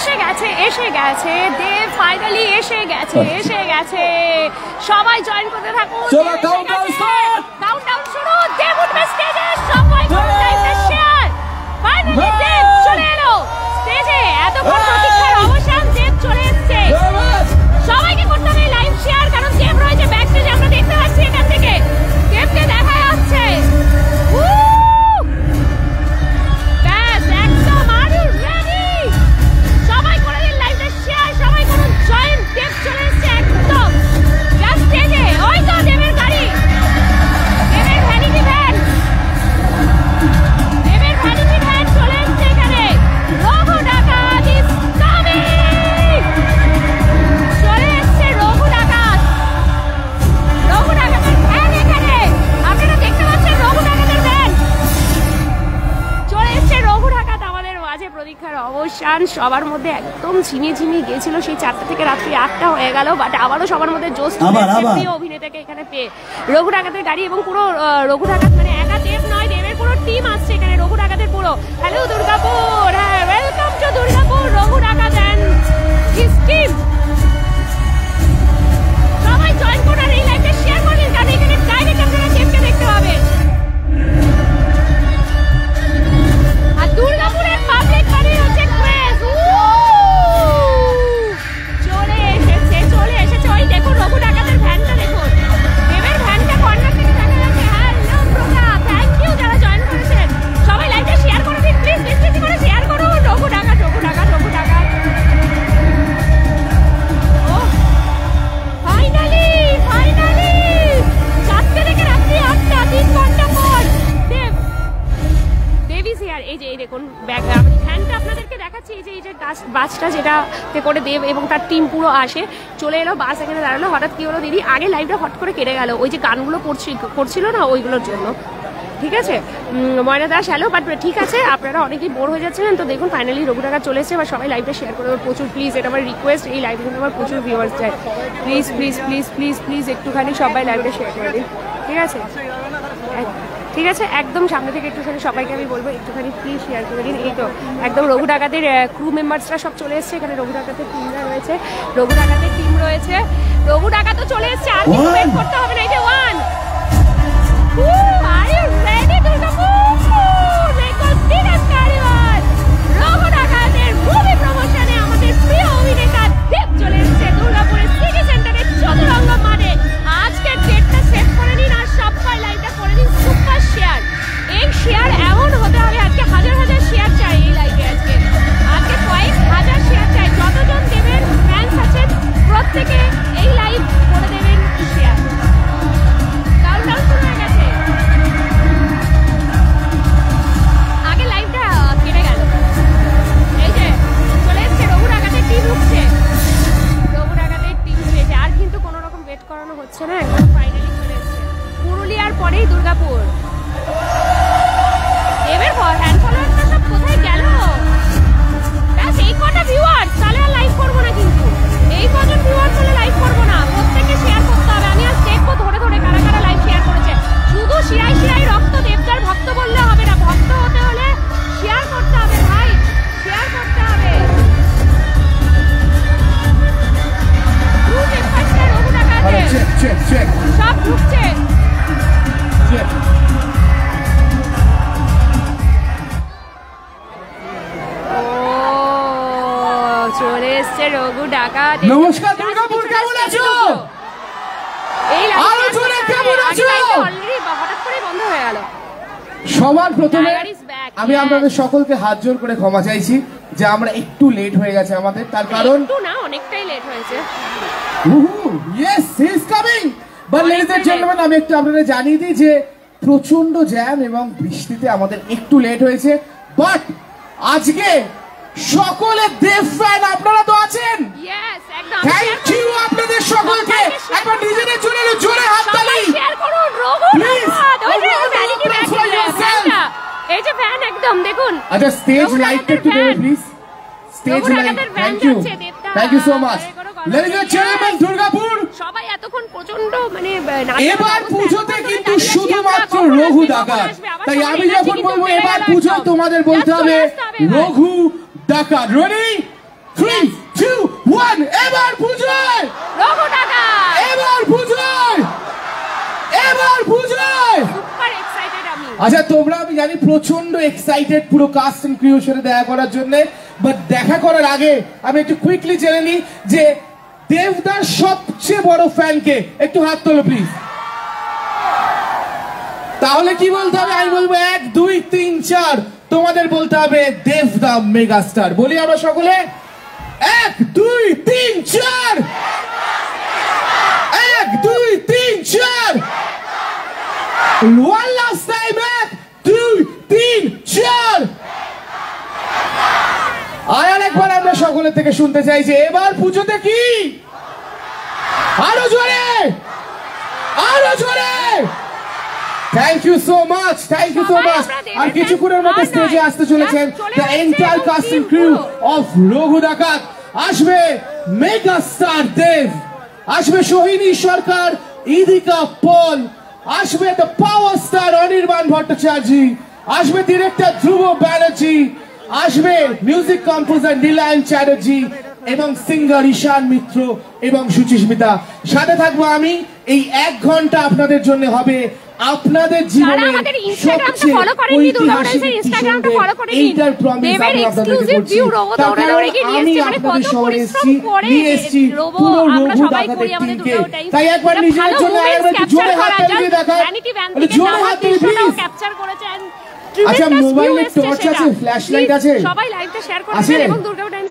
এসে গেছে দেব, ফাইনালি এসে গেছে। সবাই জয়েন করতে থাকুন। কাউন্টডাউন শুরু। দেব উঠবে স্টেজে, সবাই করুন লাইভটা শেয়ার। ফাইনালি দেব চলে এলো স্টেজে। এতক্ষণ প্রতীক্ষার অবসান, দেব চলে এসেছে। সবাইকে করতে হবে লাইভ শেয়ার, কারণ দেব রয়েছে ব্যাক স্টেজে। আমরা দেখতে পাচ্ছি এখান থেকে দেবকে দেখা যাচ্ছে। অবসান সবার মধ্যে একদম ঝিমিয়ে গিয়েছিল সেই 4টা থেকে রাত্রি 8টা হয়ে গেল, বাট আবারও সবার মধ্যে জোশ অভিনেতাকে এখানে পেয়ে রঘু ডাকাতের গাড়ি এবং পুরো রঘু ডাকাত মানে একা দেব নয়, দেবের পুরো টিম আসছে এখানে। রঘু ডাকাতের পুরো হ্যালো দুর্গাপুর, হ্যাঁ ওয়েলকাম টু দুর্গাপুর। রঘু ডাকাত এন্ড হিজ টিম সবাই জয়েন করার এই লাইভটা শেয়ার করবেন, কারণ এখানে ডাইরেক্ট আপনারা দেবকে দেখতে পাবেন। আর দুর্গাপুরের পাবলিক মানে হচ্ছে চলে এসেছে। ওই দেখুন রঘু ডাকাতের ভ্যানটা, দেখুন দেবের ভ্যানটা কর্নার থেকে দেখা যাচ্ছে। হ্যালো প্রভা, থ্যাংক ইউ যারা জয়েন করেছেন। সবাই লাইভটা শেয়ার করে দিন প্লিজ, বেশি করে শেয়ার করুন। রঘু ডাকাত ও ফাইনালি 4টে থেকে রাত্রি 8টা, 3 ঘন্টা পর দেব ইজ হিয়ার। এই যে এই দেখুন ব্যাগ ভ্যানটা আপনাদেরকে দেখাচ্ছি। এই যে বাসটা যেটাতে করে দেব এবং তার টিম পুরো আসে, চলে এলো। বাস এখানে দাঁড়ালো। হঠাৎ কি হলো দিদি, আগে লাইভটা হট করে কেটে গেল ওই যে গানগুলো করছিল না ওইগুলোর জন্য। ঠিক আছে ময়না দাস হ্যালো, বাট ঠিক আছে আপনারা অনেকেই বোর হয়ে যাচ্ছেন। তো দেখুন ফাইনালি রঘু ডাকাত চলে এসেছে। বা সবাই লাইভটা শেয়ার করে প্রচুর প্লিজ, এটা আমার রিকোয়েস্ট। এই লাইভে কিন্তু আমার প্রচুর ভিউয়ার্স চাই। প্লিজ একটুখানি সবাই লাইভটা শেয়ার করে দিন। ঠিক আছে একদম সামনে থেকে একটুখানি সবাইকে আমি বলবো একটুখানি প্লিজ শেয়ার করে দিন। এই তো একদম রঘু ডাকাতের ক্রু মেম্বার্সরা সব চলে এসছে এখানে। রঘু ডাকাতের টিমরা রয়েছে, রঘু ডাকাতের টিম রয়েছে। রঘু ডাকাতও চলে এসছে, আর কিছু ওয়েট করতে হবে না। এই যে 1 are you ready Durgapur record biggest কারিগর রঘু ডাকাতের মুভি প্রমোশনে আমাদের প্রিয় অভিনেতা দেব চলে এসছে দুর্গাপুরের সিটি সেন্টারের চতুরঙ্গ মাঠে। আজকের ডেটটা সেভ করে নিন আর সবাই লাইভটা করে দিন সুপার শেয়ার। এই শেয়ার এমন হতে হবে, আজকে হাজার শেয়ার চাই এই লাইভে। আজকে কয়েক হাজার শেয়ার চাই। যতজন দেবের ফ্যান্স আছেন প্রত্যেকে এই লাইভ করে দেবেন শেয়ার। কাউন্টডাউন শুরু হয়ে গেছে। আগে লাইভটা কেটে গেল। এই যে চলে এসছে রঘু ডাকাতের টিম উঠছে, রঘু ডাকাতের টিম উঠেছে। আর কিন্তু কোনো রকম ওয়েট করানো হচ্ছে না, একদম ফাইনালি চলে এসছে। পুরুলিয়ার পরেই দুর্গাপুর। দেবের হ্যান্ড ফলোয়ারটা সব কোথায় গেল? ব্যাস এই কটা ভিউয়ার্স, তাহলে আর লাইভ করবো না। কিন্তু এই কজন ভিউয়ার্স হলে লাইভ করবো না, প্রত্যেককে শেয়ার করতে হবে। আমি আজ দেখবো ধরে কারা লাইভ শেয়ার করেছে। শুধু শিরাই রক্ত দেবদার ভক্ত বললে হবে না, ভক্ত হতে হলে শেয়ার করতে হবে ভাই, শেয়ার করতে হবে। রঘু ডাকাতের সব ঢুকছে। চলে এসছে রঘু ডাকাত। নমস্কার দুর্গাপুর, কেমন আছো? এই অলরেডি হঠাৎ করে বন্ধ হয়ে গেল। সবার প্রথমে আমি আপনাদের সকলকে হাত জোর করে ক্ষমা চাইছি যে আমরা একটু লেট হয়ে গেছে আমাদের, তার কারণ একটু না অনেকটাই লেট হয়েছে। Yes he is coming. But ladies and gentleman, আমি একটু আপনাদের জানিয়ে দিই যে প্রচন্ড জ্যাম এবং বৃষ্টিতে আমাদের একটু লেট হয়েছে। বাট আজকে সকলে দেব ফ্যান আপনারা তো আছেন। ইয়েস একদম থ্যাংক ইউ আপনাদের সকলকে। একবার নিজেদের জন্য জোরে হাততালি শেয়ার করুন। রঘু ডাকাত ওই যে ভ্যানিটি ব্যাগটা, এই যে ফ্যান একদম দেখুন। আচ্ছা স্টেজ লাইটটা একটু দেবেন please, stage light. Thank you so much. Ladies and gentleman, Durgapur সবাই এতক্ষণ প্রচন্ড মানে এবার পুজোতে কিন্তু শুধুমাত্র রঘু ডাকাত। তাই আমি যখন বলবো এবার পুজো, তোমাদের বলতে হবে রঘু ডাকাত। রেডি 3, 2, 1, এবার পুজোয়, রঘু ডাকাত এবার পুজোয়, এবার পুজোয়। সুপার এক্সাইটেড আমি। আচ্ছা তোমরা আমি জানি প্রচন্ড এক্সাইটেড পুরো কাস্ট এন্ড ক্রিউর সাথে দেখা করার জন্য, বাট দেখা করার আগে আমি একটু কুইকলি জেনে নিই যে দেবদার সবচেয়ে বড় ফ্যানকে একটু হাত তোলো প্লিজ। তাহলে কি বলতে হবে? আমি বলবো 1, 2, 3, 4, তোমাদের বলতে হবে দেবদা মেগাস্টার। বলি আমরা সকলে 1, 2, 3, 4, 1, 2, 3, 4, one last time, 1, 2, 3, 4। আর একবার আমরা সকলের থেকে শুনতে চাই যে এবার পুজোতে কি, আরো জোরে, আরো জোরে। Thank you so much, thank you so much. আর কিছুক্ষণের মধ্যে স্টেজে আসতে চলেছেন the entire cast and crew of Raghu Dakat. আসবে মেগা স্টার দেব, আসবে সোহিনী সরকার, ইদিকা পল, আসবে the power star Anirban Bhattacharya, আসবে ডিরেক্টর ধ্রুব ব্যানার্জি, আসবে মিউজিক কম্পোজার নীলায়ন চ্যাটার্জি এবং সিঙ্গার ঈশান মিত্র এবং সুচিস্মিতা। সাথে থাকবো আমি। এই 1 ঘন্টা আপনাদের জন্য হবে আপনাদের জীবনে সবচেয়ে ঐতিহাসিক ইনস্টাগ্রামটা ফলো করে নিন। এইটার প্রমিস আমি আপনাদেরকে করছি। আমি আপনাদের শহরে এসেছি, নিয়ে এসেছি পুরো রঘু ডাকাতের টিমকে। তাই একবার নিজের জন্য একটু জোরে হাত তালি দেখান, জোরে হাত তালি প্লিজ। আচ্ছা মোবাইলে টর্চ আছে, ফ্ল্যাশ লাইট আছে, সবাই লাইভটা শেয়ার করে দেন এবং দুর্গা টাইম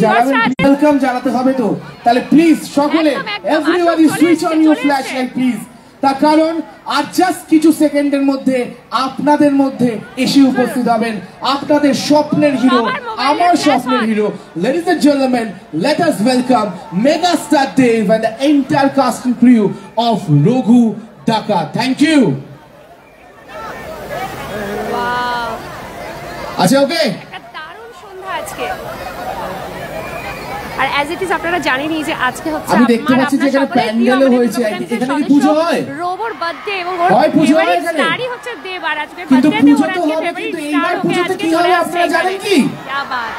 যারা ওয়েলকাম জানাতে হবে তো। তাহলে প্লিজ সকলে everybody switch on your flash light please. তার কারণ আর জাস্ট কিছু সেকেন্ডের মধ্যে আপনাদের মধ্যে এসে উপস্থিত হবেন আপনাদের স্বপ্নের হিরো, আমার স্বপ্নের hero. Ladies and gentleman, let us welcome mega star Dev and the entire cast and crew of Raghu Dakat. Thank you. আচ্ছা ওকে, একটা দারুণ সন্ধ্যা আজকে। আর অ্যাজ ইট ইজ আপনারা জানেনই যে আজকে হচ্ছে আমি দেখতে পাচ্ছি যে এখানে প্যান্ডেলও হয়েছে। এখানে কি পূজো হয়? রোবর বার্থডে এবং ওর ফেভারিট স্টারই হচ্ছে দেব। আর আজকে কিন্তু বার্থডে পূজো ওর তো আজকে হবে, ফেভারিট কিন্তু স্টার এইবার হবে। পূজোতে আজকে কি চলে হবে আসছে আপনারা জানেন কি? কি বাত,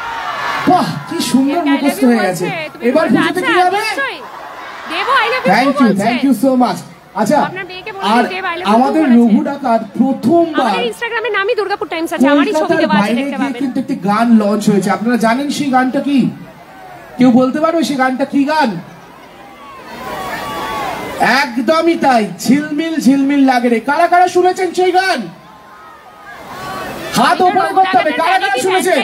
বাহ কি সুন্দর মুখস্থ হয়ে গেছে। এবার পূজোতে কি হবে? Dev I love you. Thank you so much. আচ্ছা আর আমাদের রঘু ডাকাত প্রথমবার আমাদের ইনস্টাগ্রামে নামই দুর্গাপুর টাইমস আছে, আমারই ছবি দেওয়া আছে, দেখতে পাবেন। কিন্তু একটি গান লঞ্চ হয়েছে, আপনারা জানেন সেই গানটা কি? কেউ বলতে পারবে সেই গানটা কি গান? একদমই তাই, ঝিলমিল ঝিলমিল লাগে রে। কারা কারা শুনেছেন সেই গান? হাত উপরে করতে হবে। কারা কারা শুনেছেন?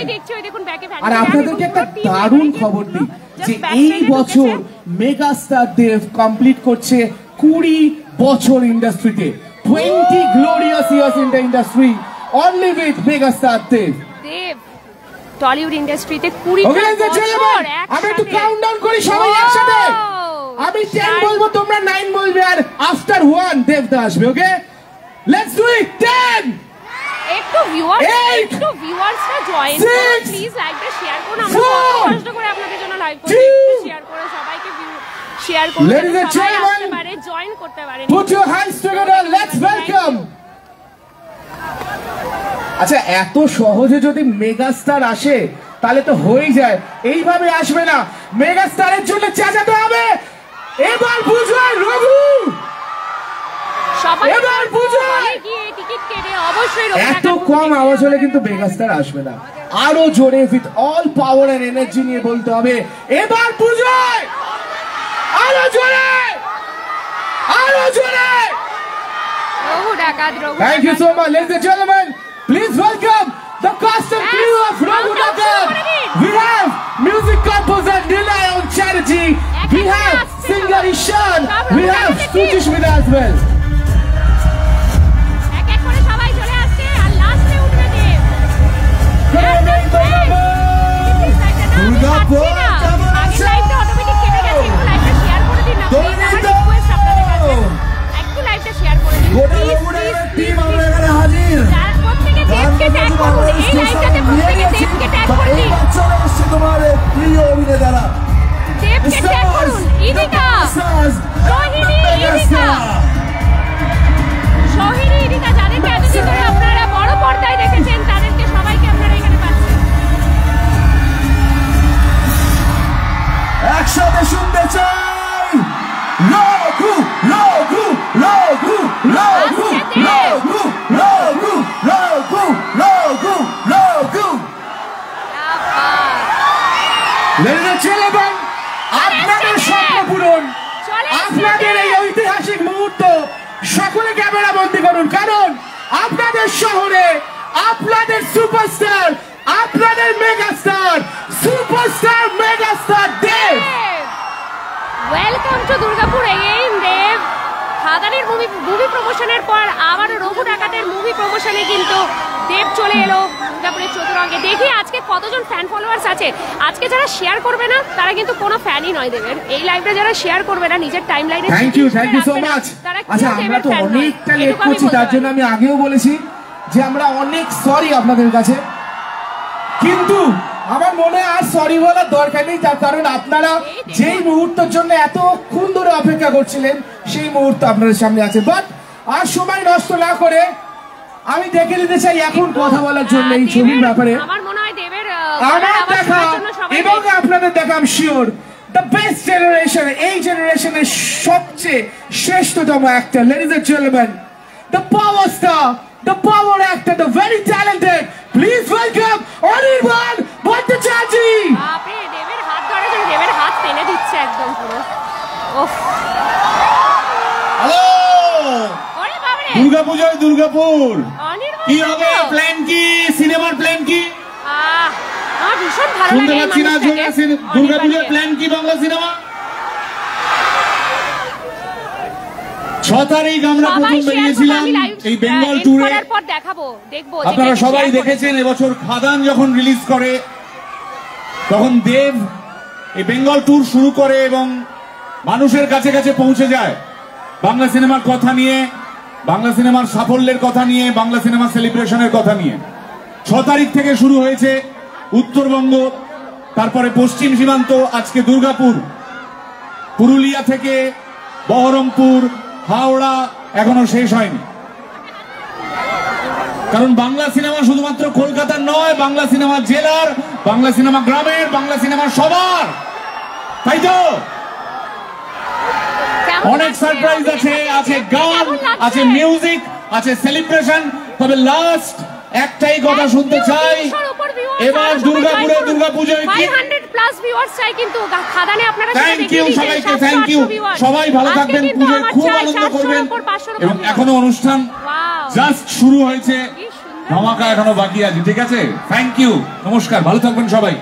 আর আপনাদেরকে একটা দারুণ খবর দিই যে এই বছর মেগা স্টার দেব কমপ্লিট করছে 20 বছর ইন্ডাস্ট্রিতে। 20 glorious years in the industry only with mega star Dev. Dev Tollywood ইন্ডাস্ট্রিতে 20 বছর। আমি একটু কাউন্টডাউন করি সবাই একসাথে। আমি 10 বলবো, তোমরা 9 বলবে, আর আফটার 1 দেবদা আসবে। ওকে, লেটস ডু ইট। 10 একটু ভিউয়ার্সরা জয়েন করুন প্লিজ, লাইভটা শেয়ার করুন। আমরা কত কষ্ট করে আপনাদের জন্য লাইভ করছি, একটু শেয়ার করে সবাইকে শেয়ার করুন, সবাই আসতে পারে, জয়েন করতে পারে। Put your hands together, let's welcome। আচ্ছা এত সহজে যদি মেগা স্টার আসে তাহলে তো হয়ে যায়, এইভাবে আসবে না। মেগা স্টারের জন্য চেঁচাতে হবে। এবার বুঝবে রঘু, সবাই এবার বুঝবে। গিয়ে টিকিট কেটে অবশ্যই এত কম আওয়াজ হলে কিন্তু মেগা স্টার আসবে না। আরো জোরে with all power and energy নিয়ে বলতে হবে এবার বুঝবে। আরো জোরে, আরো জোরে। রঘু ডাকাত, Raghu. Thank you so much, ladies and gentlemen. Please welcome the cast and crew of Raghu Dakat. We have music composer Nilayan Chatterjee. We have singer Ishan. We have Suchishmita as well. এক এক করে সবাই চলে আসছে আর লাস্টে উঠবে দেব। দুর্গাপুর আগের লাইভটা অটোমেটিক কেটে গেছে, একটু লাইভটা শেয়ার করে দিন না প্লিজ। আমার রিকোয়েস্ট আপনাদের কাছে, একটু লাইভটা শেয়ার করে দিন প্লিজ। টিম আমরা এখানে হাজির। প্রত্যেকে দেবকে ট্যাগ করুন, এই লাইভটাতে প্রত্যেকে দেবকে ট্যাগ করে দিন। তোমার প্রিয় অভিনেতারা দেবকে ট্যাগ করুন। ইদিকা, সোহিনী, ইদিকা, সোহিনী, ইদিকা, যাদেরকে এতদিন ধরে আপনারা বড় পর্দায় দেখেছেন তাদেরকে সবাইকে আপনারা এখানে পাচ্ছেন। একসাথে শুনতে চাই Raghu Raghu Raghu Raghu Raghu Raghu Raghu Raghu Raghu. Ladies and gentlemen, আপনাদের স্বপ্ন পূরণ, আপনাদের এই ঐতিহাসিক মুহূর্ত সকলে ক্যামেরা বন্দী করুন, কারণ আপনাদের শহরে আপনাদের সুপারস্টার, আপনাদের megastar, superstar megastar Dev. Welcome to Durgapur again Dev. খাদানের মুভি প্রমোশনের পর আবার রঘু ডাকাতের মুভি প্রমোশনে কিন্তু দেব চলে এলো দুর্গাপুরের চতুরঙ্গে। দেখি আজকে কতজন ফ্যান ফলোয়ার্স আছে। আজকে যারা শেয়ার করবে না তারা কিন্তু কোনো ফ্যানই নয় দেবের। এই লাইভটা যারা শেয়ার করবে না নিজের টাইম লাইনে, থ্যাংক ইউ সো মাচ। আচ্ছা, আমরা তো অনেকটা লেট করছি, তার জন্য আমি আগেও বলেছি যে আমরা অনেক সরি আপনাদের কাছে, কিন্তু আমার মনে আর সরি বলার দরকার নেই, তার কারণ আপনারা যেই মুহূর্তের জন্য এতক্ষণ ধরে অপেক্ষা করছিলেন সেই মুহূর্ত আপনাদের সামনে আছে। বাট আর সময় নষ্ট না করে আমি দেখে নিতে চাই এখন কথা বলার জন্য এই ছবির ব্যাপারে আমার মনে হয় দেবের আমার দেখা এবং আপনাদের দেখা আমি শিওর দ্য বেস্ট জেনারেশন, এই জেনারেশনের সবচেয়ে শ্রেষ্ঠতম actor, ladies and gentleman, the power star, the power actor, the very talented. Please welcome Anirban Bhattacharjee. আপনি দেবের হাত ধরে যে দেবের হাত টেনে দিচ্ছে একদম পুরো। ওফ, হ্যালো, ওরে বাবা রে, দুর্গাপূজায় দুর্গাপুর অনির্বাণ কি হবে? প্ল্যান কি? সিনেমার প্ল্যান কি? আমার ভীষণ ভালো শুনতে লাগে এই পাচ্ছি না। মানুষটাকে। দুর্গাপূজার প্ল্যান কি বাংলা সিনেমা? 6 তারিখ আমরা প্রথম বেরিয়েছিলাম এই বেঙ্গল ট্যুরে। আপনারা সবাই দেখেছেন এবছর খাদান যখন রিলিজ করে তখন দেব এই বেঙ্গল ট্যুর শুরু করে এবং মানুষের কাছে কাছে পৌঁছে যায় বাংলা সিনেমার কথা নিয়ে, বাংলা সিনেমার সাফল্যের কথা নিয়ে, বাংলা সিনেমার সেলিব্রেশনের কথা নিয়ে। 6 তারিখ থেকে শুরু হয়েছে উত্তরবঙ্গ, তারপরে পশ্চিম সীমান্ত, আজকে দুর্গাপুর, পুরুলিয়া থেকে বহরমপুর, হাওড়া, এখনো শেষ হয়নি। কারণ বাংলা সিনেমা শুধুমাত্র কলকাতার নয়, বাংলা সিনেমা জেলার, বাংলা সিনেমা গ্রামের, বাংলা সিনেমা সবার, তাই তো? অনেক সারপ্রাইজ আছে, আছে গান, আছে মিউজিক, আছে সেলিব্রেশন। তবে লাস্ট একটাই কথা শুনতে চাই, এবার দুর্গাপুরে দুর্গাপূজায় 500+ ভিউয়ার্স চাই কিন্তু খাদানে আপনারা সেটা থ্যাংক দেখিয়ে ইউ দিয়েছেন। সবাইকে, থ্যাংক ইউ। সবাই ভালো থাকবেন, পুজোয় খুব আনন্দ করবেন এবং এখনো অনুষ্ঠান জাস্ট শুরু হয়েছে, ধামাকা এখনো বাকি আছে, ঠিক আছে? থ্যাংক ইউ, নমস্কার, ভালো থাকবেন সবাই।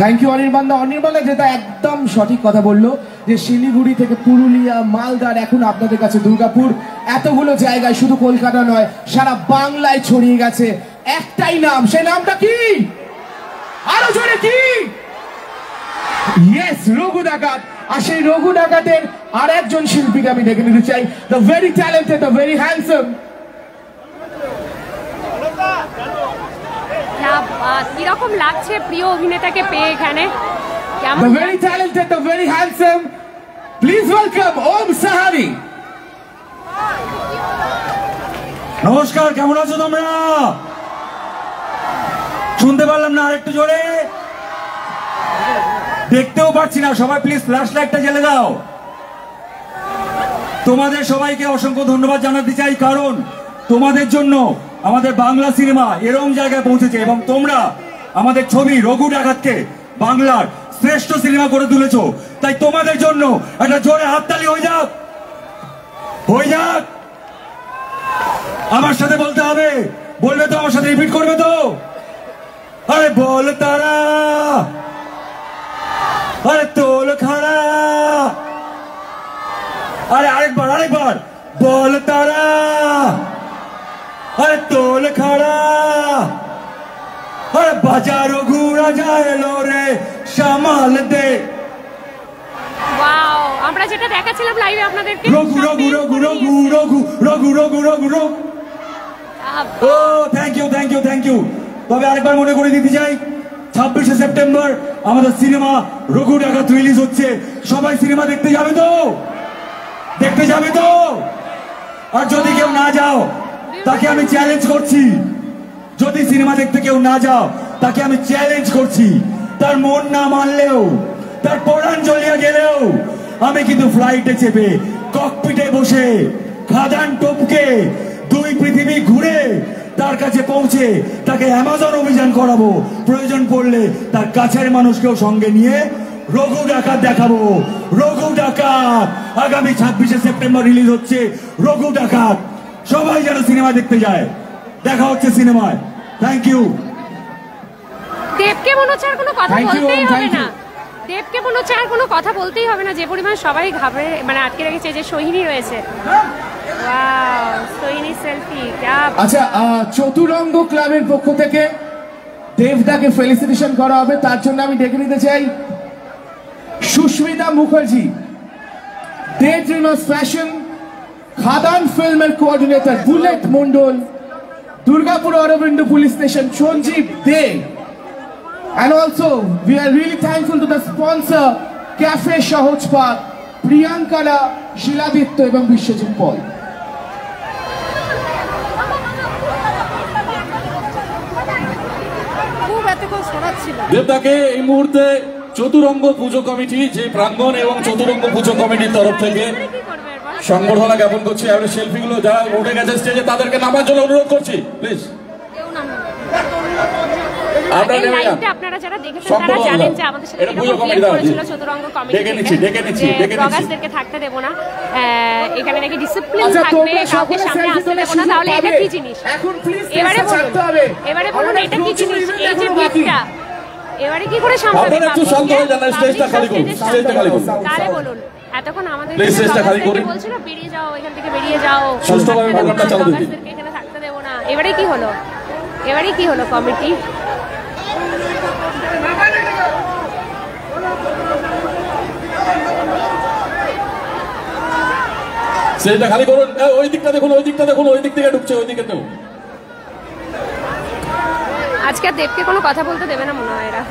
Thank you Anirban. অনির্বাণ যেটা একদম সঠিক কথা বললো যে শিলিগুড়ি থেকে পুরুলিয়া, মালদার, এখন আপনাদের কাছে দুর্গাপুর, এতগুলো জায়গায়, শুধু কলকাতা নয় সারা বাংলায় ছড়িয়ে গেছে একটাই নাম, সেই নামটা কি? আরো জোরে কি? ইয়েস, রঘু ডাকাত। আর সেই রঘু ডাকাতের আর একজন শিল্পীকে আমি দেখে নিতে চাই, the very talented, the very handsome. কিরকম লাগছে প্রিয় অভিনেতাকে পেয়ে এখানে? The very talented, the very handsome. Please welcome Om Sahani. নমস্কার, কেমন আছো তোমরা? শুনতে পারলাম না, আরেকটু জোরে। দেখতেও পাচ্ছি না, সবাই প্লিজ ফ্ল্যাশ লাইটটা জ্বেলে দাও। তোমাদের সবাইকে অসংখ্য ধন্যবাদ জানাতে চাই, কারণ তোমাদের জন্য আমাদের বাংলা সিনেমা এরকম জায়গায় পৌঁছেছে এবং তোমরা আমাদের ছবি রঘু ডাকাতকে বাংলার শ্রেষ্ঠ সিনেমা করে তুলেছো। তাই তোমাদের জন্য একটা জোরে হাততালি হয়ে যাক, হয়ে যাক। আমার সাথে বলতে হবে, বলবে তো? আমার সাথে রিপিট করবে তো? আরে বল তারা, আরে তোল খাড়া, আরে আরেকবার আরেকবার বল তারা, আরে তোল খাড়া, আরে বাজারো ঘুরা যায় লো রে সামাল দে। ওয়াও, আমরা যেটা দেখাচ্ছিলাম লাইভে আপনাদেরকে, রঘু রঘু রঘু রঘু রঘু রঘু রঘু রঘু রঘু। ও thank you, thank you, thank you. তবে আরেকবার মনে করে দিতে চাই, 26শে সেপ্টেম্বর আমাদের সিনেমা রঘু ডাকাত রিলিজ হচ্ছে। সবাই সিনেমা দেখতে যাবে তো? দেখতে যাবে তো? আর যদি কেউ না যাও, তাকে আমি চ্যালেঞ্জ করছি, যদি সিনেমা দেখতে কেউ না যাও তাকে আমি চ্যালেঞ্জ করছি, তার মন না মানলেও, তার পরাণ জ্বলিয়ে গেলেও আমি কিন্তু ফ্লাইটে চেপে ককপিটে বসে খাদান টপকে 2 পৃথিবী ঘুরে তার কাছে পৌঁছে তাকে অ্যামাজন অভিযান করাবো। প্রয়োজন পড়লে তার কাছের মানুষকেও সঙ্গে নিয়ে রঘু ডাকাত দেখাবো। রঘু ডাকাত আগামী 26শে সেপ্টেম্বর রিলিজ হচ্ছে রঘু ডাকাত। সবাই যেন সিনেমা দেখতে যায়। দেখা হচ্ছে সিনেমায়। Thank you. দেবকে মনে হচ্ছে আর কোনো কথা বলতেই হবে না। দেবকে মনে হচ্ছে আর কোনো কথা বলতেই হবে না, যে পরিমাণ সবাই ঘাবড়ে মানে আটকে রেখেছে। যে সোহিনী রয়েছে, ওয়াও সোহিনী সেলফি। আচ্ছা, চতুরঙ্গ ক্লাবের পক্ষ থেকে দেবদাকে ফেলিসিটেশন করা হবে, তার জন্য আমি ডেকে নিতে চাই Susmita Mukherjee, day dreamers fashion, Khadaan ফিল্মের coordinator Bullet Mondal, Durgapur Arabinda police station Sanjib De, and also we are really thankful to the sponsor Cafe Sahoj Park, Priyankara, Shiladitya এবং বিশ্বজিৎ পল। দেবদাকে এই মুহূর্তে চতুরঙ্গ পুজো কমিটি, যে প্রাঙ্গণ এবং চতুরঙ্গ পুজো কমিটির তরফ থেকে সংবর্ধনা জ্ঞাপন করছি। আমরা সেলফিগুলো যারা উঠে গেছে স্টেজে তাদেরকে নামার জন্য অনুরোধ করছি, প্লিজ। আপনারা যারা দেখেছেন তারা জানেন যে আমাদের সাথে করেছিল চতুরঙ্গ কমিটি থাকতে দেব না, এখানে নাকি ডিসিপ্লিন থাকবে, কাউকে সামনে আসতে দেব না। তাহলে এটা কি জিনিস? এবারে বলুন এটা কি জিনিস? এই যে ভিড়টা এবারে কি করে সামলাবে? একটু শান্ত হয়ে যান, স্টেজটা খালি করুন, স্টেজটা খালি করুন। তারে বলুন এতক্ষণ আমাদের স্টেজটা খালি করুন বলছিল বেরিয়ে যাও, এখান থেকে বেরিয়ে যাও, সুষ্ঠুভাবে প্রোগ্রামটা চালু দিন। এখানে থাকতে দেব না। এবারে কি হলো? এবারে কি হলো কমিটি? স্টেজটা খালি করুন। ওই দিকটা দেখুন, ওই দিকটা দেখুন, ওই দিক থেকে ঢুকছে, ওই দিকে তো। আজকে আর দেবকে কোনো কথা বলতে দেবে না মনে হয় এরা।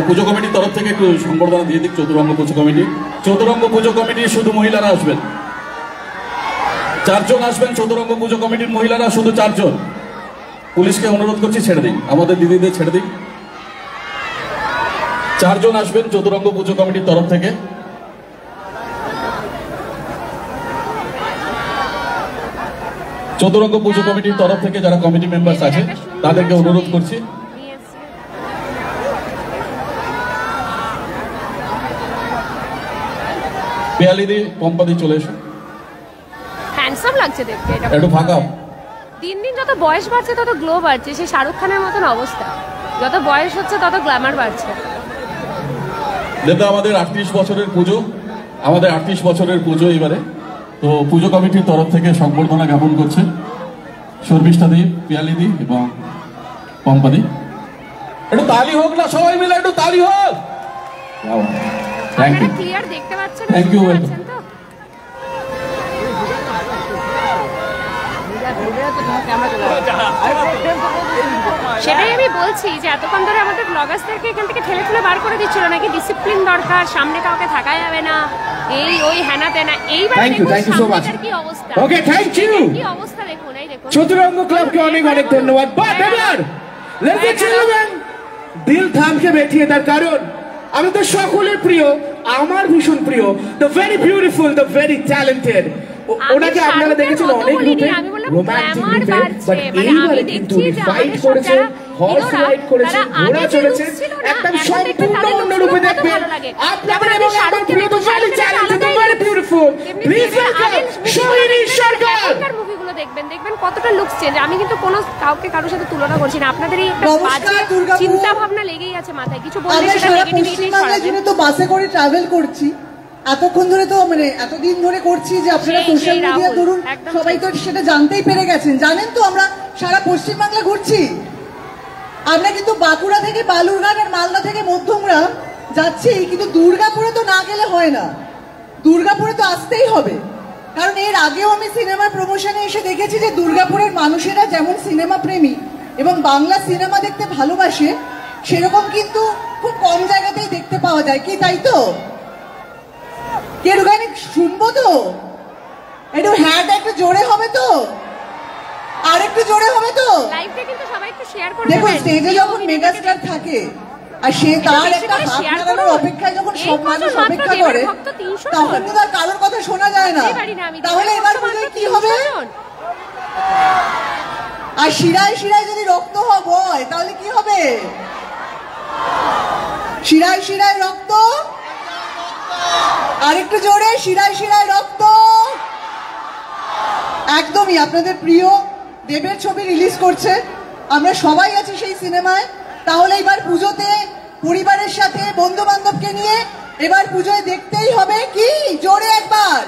পুজো কমিটির তরফ থেকে একটু সংবর্ধনা দিয়ে দিক চতুরঙ্গ পুজো কমিটি। চতুরঙ্গ পুজো কমিটির শুধু মহিলারা আসবেন, 4 জন আসবেন চতুরঙ্গ পুজো কমিটির মহিলারা, শুধু 4 জন। পুলিশকে অনুরোধ করছি ছেড়ে দিন, আমাদের দিদিদের ছেড়ে দিন। 4 জন আসবেন চতুরঙ্গ পুজো কমিটির তরফ থেকে। চতুরঙ্গ পুজো কমিটির তরফ থেকে যারা কমিটি মেম্বার্স আছে তাদেরকে অনুরোধ করছি। পিয়ালিদি, পম্পাদি চলে এসো। হ্যান্ডসাম লাগছে দেখতে, এটা একটু ফাঁকা। দিন দিন যত বয়স বাড়ছে তত গ্লো বাড়ছে, সেই শাহরুখ খানের মতন অবস্থা। যত বয়স হচ্ছে তত গ্ল্যামার বাড়ছে। যেটা আমাদের 38 বছরের পুজো, আমাদের 38 বছরের পুজো এবারে। তো পুজো কমিটির তরফ থেকে সংবর্ধনা জ্ঞাপন করছে শর্মিষ্ঠা দি, পিয়ালিদি এবং পম্পাদি। একটু তালি হোক না সবাই মিলে, একটু তালি হোক। থ্যাংক ইউ, ক্লিয়ার দেখতে পাচ্ছেন? Thank you, welcome. সেটাই আমি বলছি যে এতক্ষণ ধরে আমাদের ব্লগার্সদেরকে এখান থেকে ঠেলে ঠেলে বার করে দিচ্ছিল, নাকি ডিসিপ্লিন দরকার, সামনে কাউকে থাকা যাবে না, এই ওই হেনা তেনা। এইবার থ্যাংক ইউ সো মাচ। কি অবস্থা? ওকে, থ্যাংক ইউ। কি অবস্থা দেখুন, এই দেখুন। চতুরঙ্গ ক্লাবকে অনেক অনেক ধন্যবাদ। বাট এবার লেডিস এন্ড জেন্টলম্যান, দিল থামকে বেঠিয়ে, তার কারণ আমাদের সকলের প্রিয়, আমার ভীষণ প্রিয়, the very beautiful, the very talented, ওনাকে আপনারা দেখেছেন অনেক রূপে, রোমান্টিক রূপে, বাট এইবারে কিন্তু ফাইট করেছে, হর্স রাইড করেছে, ঘোড়া চলেছে, একদম সম্পূর্ণ অন্য রূপে দেখবেন আপনাদের এবং আমার প্রিয়, the very talented, the very beautiful, please welcome Sohini Sarkar. মুভিগুলো দেখবেন, দেখবেন কতটা লুকস চেঞ্জ। আমি কিন্তু কোনো কাউকে কারোর সাথে তুলনা করছি না, আপনাদের এই চিন্তা ভাবনা লেগেই আছে মাথায়, কিছু বললে সেটা নেগেটিভিটি ছড়াবে। তো বাসে করে ট্রাভেল করছি এতক্ষণ ধরে, তো মানে এতদিন ধরে করছি যে আপনারা সোশ্যাল মিডিয়া ধরুন সবাই তো সেটা জানতেই পেরে গেছেন। জানেন তো আমরা সারা পশ্চিমবাংলা ঘুরছি, আমরা কিন্তু বাঁকুড়া থেকে বালুরঘাট আর মালদা থেকে মধ্যমগ্রাম যাচ্ছি, কিন্তু দুর্গাপুরে তো না গেলে হয় না, দুর্গাপুরে তো আসতেই হবে। কারণ এর আগেও আমি সিনেমার প্রমোশনে এসে দেখেছি যে দুর্গাপুরের মানুষেরা যেমন সিনেমা প্রেমী এবং বাংলা সিনেমা দেখতে ভালোবাসে, সেরকম কিন্তু খুব কম জায়গাতেই দেখতে পাওয়া যায়। কি তাই তো? কেউ গানে শুনবো তো? একটু হ্যাঁ একটু জোরে হবে তো? আরেকটু জোরে হবে তো? লাইভটা কিন্তু সবাই একটু শেয়ার করে দেখুন দেবেন। স্টেজে যখন মেগাস্টার থাকে আর সে তার একটা হাত নাড়ানোর অপেক্ষায় যখন সব মানুষ অপেক্ষা করে তখন কিন্তু আর কারোর কথা শোনা যায় না। তাহলে এবার পুজোয় কি হবে? আর শিরায় শিরায় যদি রক্ত হয় তাহলে কি হবে? শিরায় শিরায় রক্ত, আরেকটু জোরে, শিরায় শিরায় রক্ত। একদমই আপনাদের প্রিয় দেবের ছবি রিলিজ করছে, আমরা সবাই আছি সেই সিনেমায়। তাহলে এবার পুজোতে পরিবারের সাথে বন্ধু বান্ধবকে নিয়ে এবার পুজোয় দেখতেই হবে। কি জোরে একবার,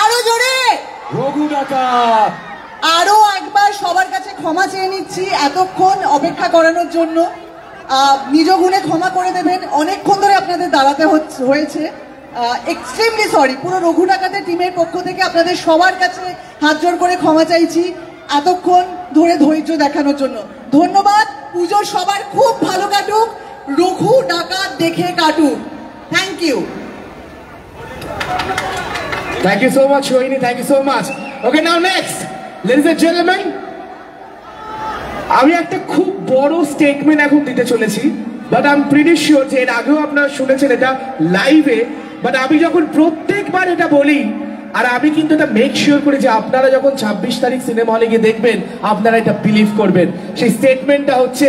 আরো জোরে, রঘু ডাকাত। আরো একবার সবার কাছে ক্ষমা চেয়ে নিচ্ছি এতক্ষণ অপেক্ষা করানোর জন্য। নিজ গুণে ক্ষমা করে দেবেন, অনেকক্ষণ ধরে আপনাদের দাঁড়াতে হয়েছে। এক্সট্রিমলি সরি, পুরো রঘু ডাকাতের টিমের পক্ষ থেকে আপনাদের সবার কাছে হাত জোড় করে ক্ষমা চাইছি এতক্ষণ ধরে ধৈর্য দেখানোর জন্য। ধন্যবাদ। পুজো সবার খুব ভালো কাটুক, রঘু ডাকাত দেখে কাটুক। Thank you. Thank you so much, Shohini. Thank you so much. Okay, now next, ladies and gentlemen, আমি একটা খুব বড় স্টেটমেন্ট এখন দিতে চলেছি, but I am pretty sure যে এর আগেও আপনারা শুনেছেন এটা লাইভে, বাট আমি যখন প্রত্যেকবার এটা বলি আর আমি কিন্তু এটা মেক শিওর করি যে আপনারা যখন 26 তারিখ সিনেমা হলে গিয়ে দেখবেন আপনারা এটা বিলিভ করবেন। সেই স্টেটমেন্টটা হচ্ছে,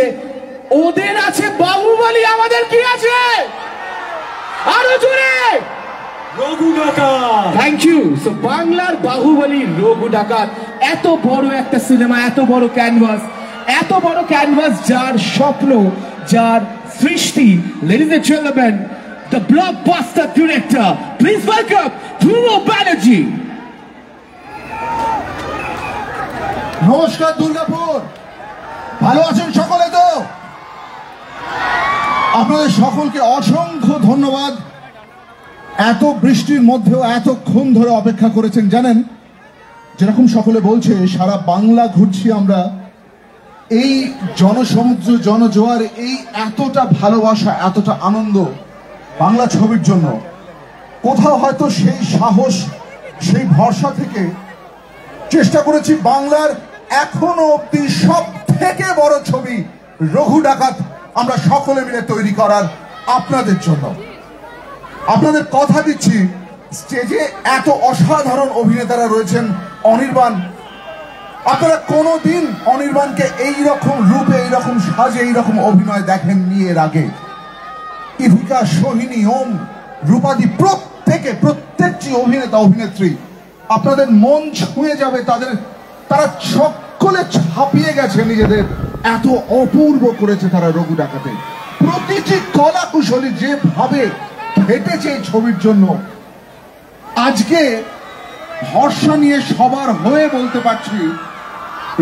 ওদের আছে বাহুবলী, আমাদের কি আছে? আরো জোরে, Raghu Dakat. Thank you. So বাংলার বাহুবলী রঘু ডাকাত, এত বড় একটা সিনেমা, এত বড় ক্যানভাস, এত বড় ক্যানভাস, যার স্বপ্ন, যার সৃষ্টি, ladies and gentleman, the blockbuster director, please welcome Dhruba Banerjee. নমস্কার দুর্গাপুর, ভালো আছেন সকলে তো? আপনাদের সকলকে অসংখ্য ধন্যবাদ। এত বৃষ্টির মধ্যেও এতক্ষণ ধরে অপেক্ষা করেছেন। জানেন, যেরকম সকলে বলছে সারা বাংলা ঘুরছি আমরা, এই জনসমুদ্র, জনজোয়ার, এই এতটা ভালোবাসা, এতটা আনন্দ বাংলা ছবির জন্য, কোথাও হয়তো সেই সাহস, সেই ভরসা থেকে চেষ্টা করেছি বাংলার এখনো অব্দি সব থেকে বড় ছবি রঘু ডাকাত আমরা সকলে মিলে তৈরি করার আপনাদের জন্য। আপনাদের কথা দিচ্ছি, স্টেজে এত অসাধারণ অভিনেতারা রয়েছেন। অনির্বাণ, আপনারা কোনোদিন অনির্বাণকে এইরকম রূপে, এইরকম সাজে, এইরকম অভিনয় দেখেননি এর আগে। ইভিকা, সোহিনী, ওম, রূপাদি, প্রত্যেকটি অভিনেতা অভিনেত্রী আপনাদের মন ছুঁয়ে যাবে। তারা সকলে ছাপিয়ে গেছে নিজেদের, এত অপূর্ব করেছে তারা রঘু ডাকাতে। প্রতিটি কলা কুশলী যেভাবে হেঁটেছে এই ছবির জন্য, আজকে ভরসা নিয়ে সবার হয়ে বলতে পারছি,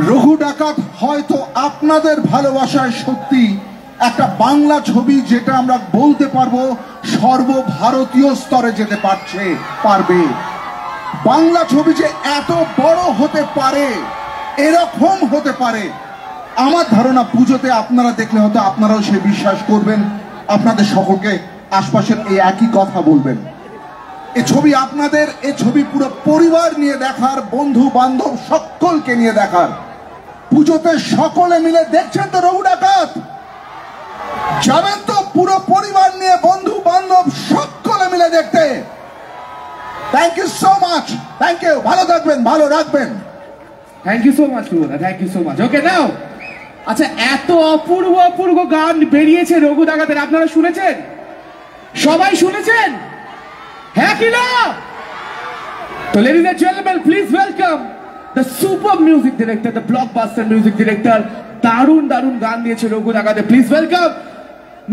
রঘু ডাকাত হয়তো আপনাদের ভালোবাসায় সত্যি একটা বাংলা ছবি, যেটা আমরা বলতে পারবো সর্বভারতীয় স্তরে যেতে পারবে। বাংলা ছবি যে এত বড় হতে পারে, এরকম হতে পারে, আমার ধারণা পুজোতে আপনারা দেখলে হয়তো আপনারাও সে বিশ্বাস করবেন। আপনাদের সকলকে আশপাশের এই একই কথা বলবেন। এ ছবি আপনাদের, এ ছবি পুরো পরিবার নিয়ে দেখার, বন্ধু বান্ধব সকলকে নিয়ে দেখার। পুজোতে সকলে মিলে দেখছেন তো রঘু ডাকাত? যাবেন তো পুরো পরিবার নিয়ে, বন্ধু বান্ধব সকলে মিলে দেখতে? Thank you so much, thank you. ভালো থাকবেন, ভালো রাখবেন। থ্যাংক ইউ সো মাচ রঘুদা, thank you so much. Okay, now, আচ্ছা, এত অপূর্ব অপূর্ব গান বেরিয়েছে রঘু ডাকাতের, আপনারা শুনেছেন? সবাই শুনেছেন? হ্যাঁ কি না? তো ladies and gentleman, please welcome the super music director, the blockbuster music director. দারুণ দারুণ গান দিয়েছে রঘু ডাকাতে। Please welcome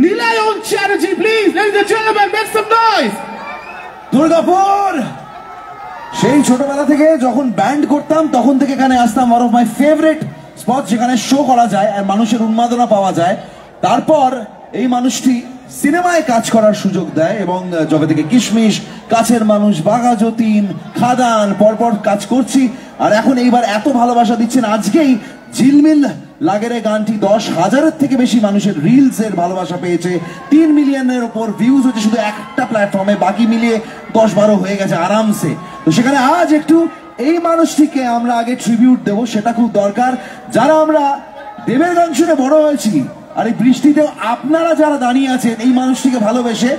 Nilayan Chatterjee. Please ladies and gentleman, make some noise. Durgapur, সেই ছোটবেলা থেকে যখন ব্যান্ড করতাম তখন থেকে এখানে আসতাম। One of my favourite sport, যেখানে শো করা যায় আর মানুষের উন্মাদনা পাওয়া যায়। তারপর এই মানুষটি সিনেমায় কাজ করার সুযোগ দেয় এবং জবে থেকে কিশমিশ, কাছের মানুষ, বাঘা যতীন, খাদান, পরপর কাজ করছি। আর এখন এইবার এত ভালোবাসা দিচ্ছেন। আজকেই ঝিলমিল লাগেরে গানটি 10,000-এর থেকে বেশি মানুষের রিলস এর ভালোবাসা পেয়েছে। 3 মিলিয়নের উপর ভিউজ হচ্ছে শুধু একটা প্ল্যাটফর্মে, বাকি মিলিয়ে 10-12 হয়ে গেছে আরামসে। তো সেখানে আজ একটু এই মানুষটিকে আমরা আগে ট্রিবিউট দেব, সেটা খুব দরকার। যারা আমরা দেবের গান শুনে বড় হয়েছি, আর এই বৃষ্টিতেও আপনারা যারা দাঁড়িয়ে আছেন এই মানুষটিকে ভালোবেসে,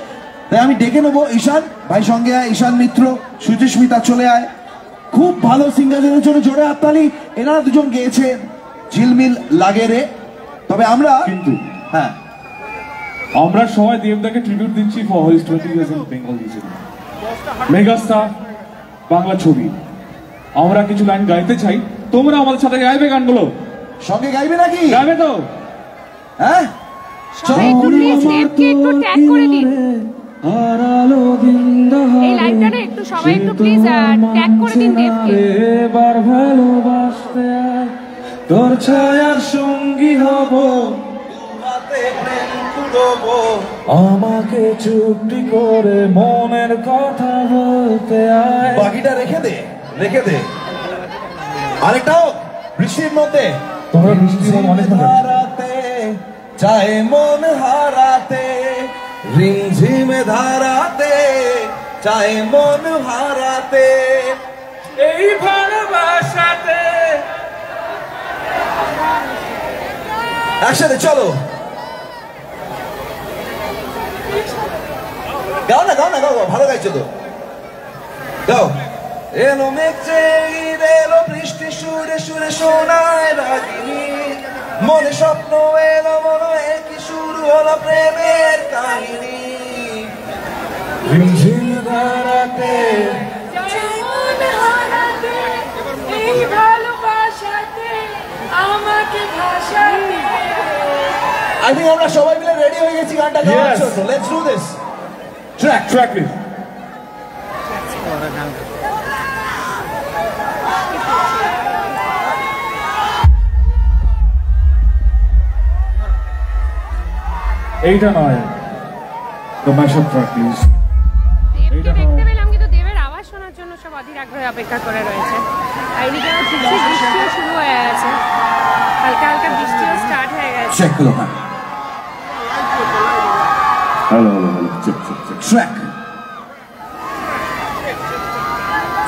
তাই আমি ডেকে নেবো ঈশান ভাই, সঙ্গে আয় ঈশান মিত্র, সুচিস্মিতা চলে আয়। খুব ভালো সিঙ্গারদের জন্য জোরে হাততালি। এনারা দুজন গেয়েছেন ঝিলমিল লাগে রে। তবে আমরা কিন্তু হ্যাঁ, আমরা সবাই দেবদাকে ট্রিবিউট দিচ্ছি for his 20 years in Bengal music, megastar Bangla ছবি। আমরা কিছু লাইন গাইতে চাই, তোমরা আমাদের সাথে গাইবে গানগুলো? সঙ্গে গাইবে নাকি? গাইবে তো? হ্যাঁ, একটু ট্যাগ করে দিন এই লাইভটা না, একটু সবাই একটু প্লিজ ট্যাগ করে দিন দেবকে। এবার ভালোবাসতে তোর ছায়ার সঙ্গী হব, আমাকে চুপটি করে মনের কথা বলতে আয়। বাকিটা রেখে দে, রেখে দে। আরেকটা হোক বৃষ্টির মধ্যে। তোমরা বৃষ্টির মধ্যে অনেক হারাতে চায় মন হারাতে, রিমঝিমে ধারাতে চায় মন হারাতে, এই ভালোবাসাতে। একসাথে চলো, গাও না, গাও না, গাও, ভালো গাইছো তো, গাও। এলো মেঘ চেয়ে এলো বৃষ্টি সুরে সুরে শোনায় রাগিনী, মনে স্বপ্ন এলো মনে কি শুরু হলো প্রেমের কাহিনী, রিমঝিম ধারাতে এই ভালোবাসাতে আমাকে ভাসাতে। I think আমরা সবাই মিলে রেডি হয়ে গেছি গানটা গাওয়ার জন্য। Let's do this. Track please. এইটা নয়, the mashup track please. দেবকে দেখতে পেলাম, কিন্তু দেবের আওয়াজ শোনার জন্য সব অধীর আগ্রহে অপেক্ষা করে রয়েছে। আর এদিকে বৃষ্টিও শুরু হয়ে গেছে, হালকা হালকা বৃষ্টিও স্টার্ট হয়ে গেছে। চেক করো, হ্যাঁ। হ্যালো চেক ট্র্যাক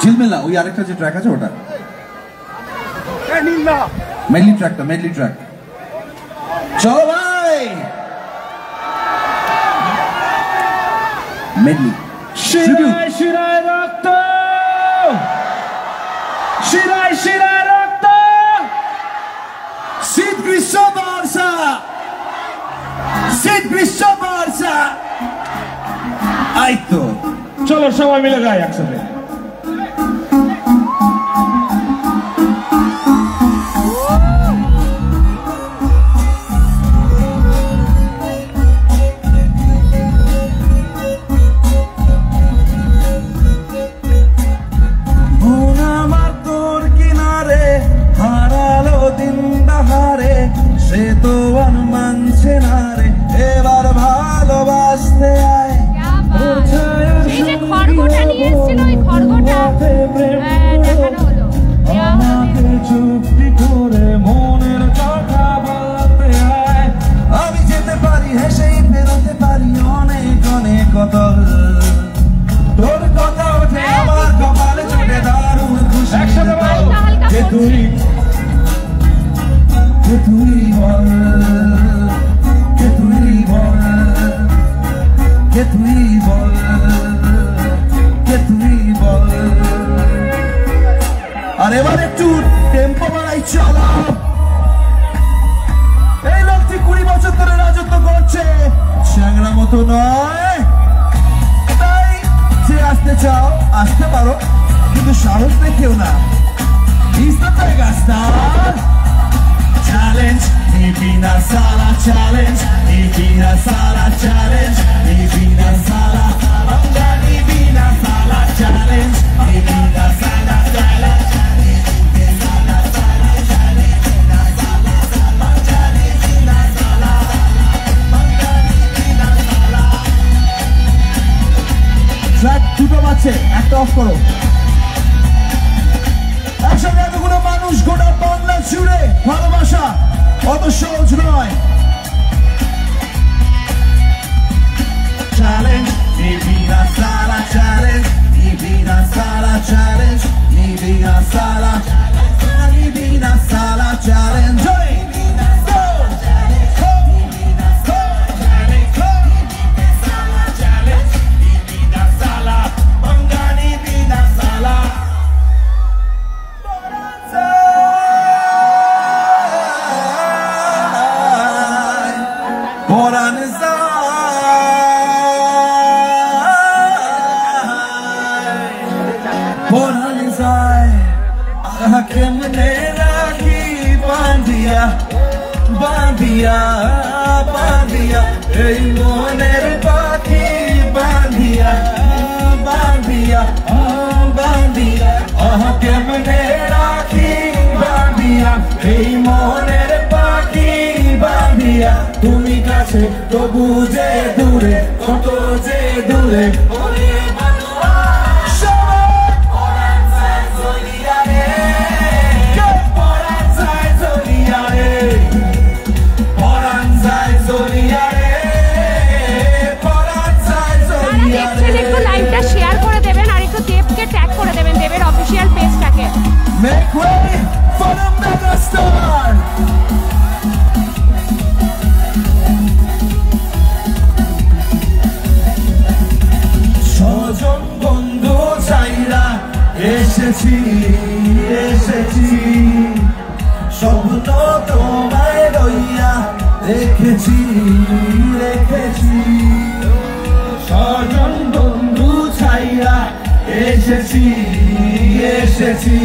ঝিলমিল না, ওই আরেকটা যে ট্র্যাক আছে ওটা মেডলি ট্র্যাকটা, মেডলি ট্র্যাক। চলো ভাই, মেডলি। শিরায় শিরায় রক্ত, শিরায় শিরায় রক্ত, শীত গ্রীষ্ম বর্ষা, শীত গ্রীষ্ম বর্ষা। আই তো চলো সবাই মিলে গাই একসাথে। সে তো মানছে না রে, এবার ভালোবাসতে আয়। সেই যে খড়গোটা নিয়ে এসেছিল, ওই খড়গোটা দেখানো হলো। আমাকে চুপটি করে মনের কথা বলতে আয়। আমি যেতে পারি হেসেই বেরোতে পারি অনেক অনেক কতল, তোর কথা ওঠে আমার কপালে চটে দারুণ খুশি। একসাথে বলো, যে তুই, কে তুই বল, কে তুই বল, কে তুই বল, কে তুই বল। আর এবার একটু টেম্পো বাড়াই চলো। এই লোকটি 20 বছর ধরে রাজত্ব করছে, চ্যাংড়া মতো নয়। তাই যে আসতে চাও আসতে পারো, কিন্তু সাহস দেখিও না। He's the megastar. Challenge, Nibina Sala challenge, Nibina Sala challenge, Nibina Sala, Anga Nibina Sala challenge, Nibina Sala challenge, Nibina Sala challenge, Nibina Sala, Anga Nibina Sala, Anga Nibina Sala. Track দুটো বাজছে, একটা of করো। একসাথে এতগুলো মানুষ গোটা বাংলা জুড়ে ভালোবাসা অত সহজ নয়। Challenge, Nibina Sala challenge, Nibina Sala challenge, Nibina পরাণ পরাণ যায় কেমনে রাখি বাঁধিয়া বাঁধিয়া বাঁধিয়া এই মনের পাখি বাঁধিয়া বাঁধিয়া বাঁধিয়া কেমনে রাখি বাঁধিয়া এই মনের পাখি বাঁধিয়া তুমি কাছে তবু যে দূরে কত যে দূরে Make way for the megastar! স্বজন বন্ধু চাইরা এসেছি এসেছি স্বপ্ন তোমায় রইয়া রেখেছি রেখেছি স্বজন বন্ধু চাইরা এসেছি এসেছি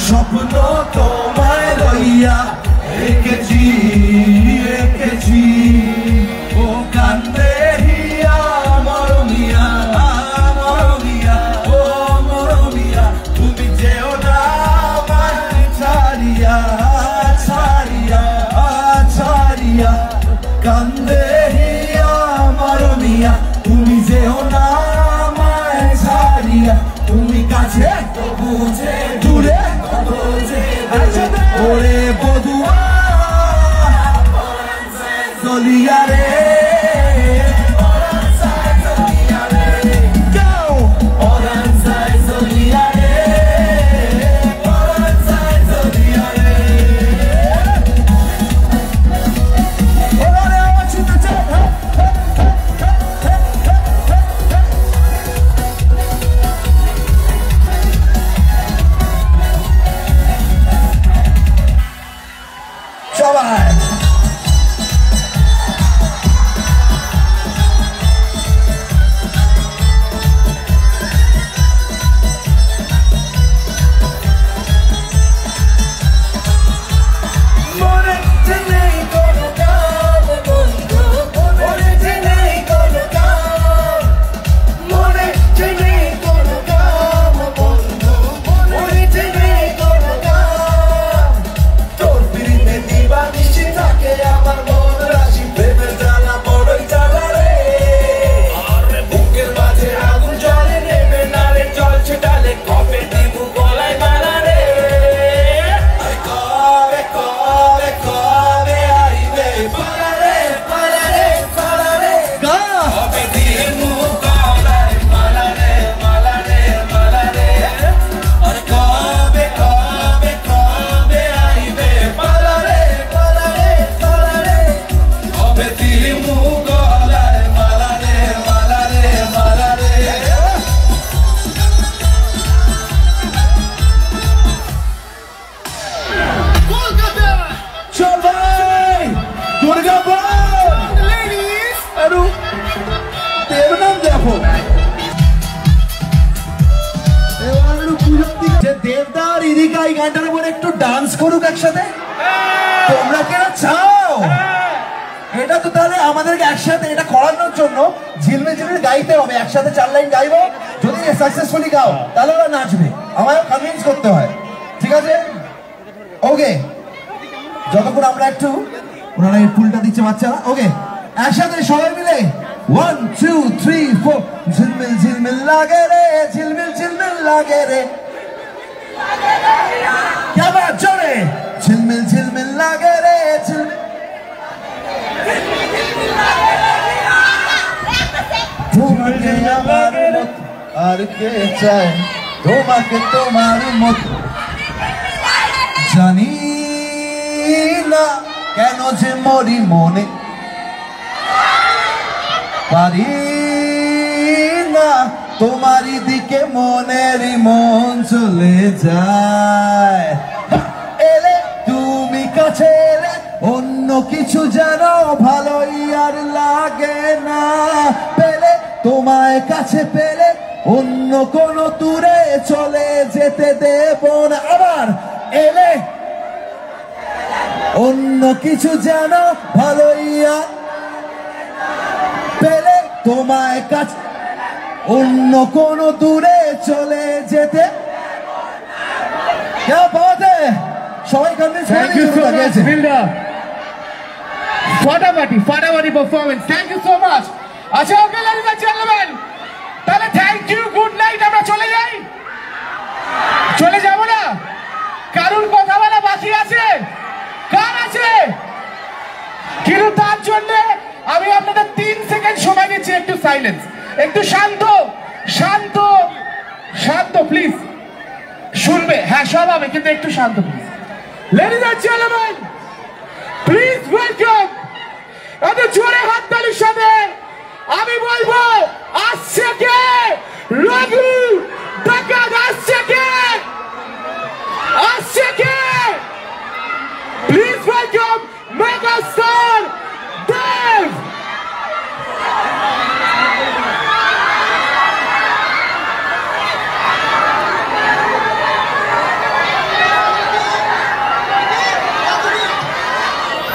স্বপ্ন তোমায় রইয়া রেখেছি রেখেছি ও কান্দে হিয়া মরমিয়া মরমিয়া ও মরমিয়া তুমি যেও না আমায় ছাড়িয়া ছাড়িয়া ছাড়িয়া কান্দে হিয়া মরমিয়া তুমি যেও না তুমি কাছে তবু যে দূরে কত যে ওরে বধুয়া চলিয়া রে দেবদার ইরিকা এই গানটার উপর একটু ডান্স করুক একসাথে তোমরা কেনা চাও এটা তো তাহলে আমাদেরকে একসাথে এটা করানোর জন্য ঝিলমিল ঝিলমিল গাইতে হবে একসাথে 4 লাইন গাইবো যদি সাকসেসফুলি গাও তাহলে ওরা নাচবে আমায় কনভিন্স করতে হয় ঠিক আছে ওকে যতক্ষণ আমরা একটু ওনারা এই ফুলটা দিচ্ছে বাচ্চারা ওকে একসাথে সবাই মিলে 1 2 3 4 ঝিলমিল ঝিলমিল লাগে রে ঝিলমিল ঝিলমিল লাগে রে क्या बात जोरे झिलमिल झिलमिल लागे रे झिलमिल তোমাকে আমার মত আর কে চায় তোমাকে তোমার মত জানি না কেন যে মরি মনে পারি না তোমারই দিকে মনেরই মন চলে যায় এলে তুমি কাছে এলে অন্য কিছু যেন ভালোই আর লাগে না, পেলে তোমায় কাছে পেলে অন্য কোন দূরে চলে যেতে দেব না, আবার এলে অন্য কিছু যেন ভালোই আর পেলে তোমায় কাছে অন্য কোন দূরে চলে যেতে। क्या बात है, সবাই convince Thank you so much, Builder. ফাটাফাটি performance. Thank you so much. আচ্ছা ওকে ladies and gentlemen, তাহলে থ্যাংক ইউ, গুড নাইট, আমরা চলে যাই। চলে যাব না? কারুর কথা বলা বাকি আছে? কার আছে? কিন্তু তার জন্য আমি আপনাদের 3 সেকেন্ড সময় দিচ্ছি, একটু সাইলেন্স, একটু শান্ত শান্ত শান্ত প্লিজ। শুনবে, হ্যাঁ সব হবে, কিন্তু একটু শান্ত please. Ladies and gentlemen, please welcome, এত জোরে হাততালির সাথে আমি বলবো আসছে কে? রঘু ডাকাত আসছে কে? আসছে কে? Please welcome megastar Dev.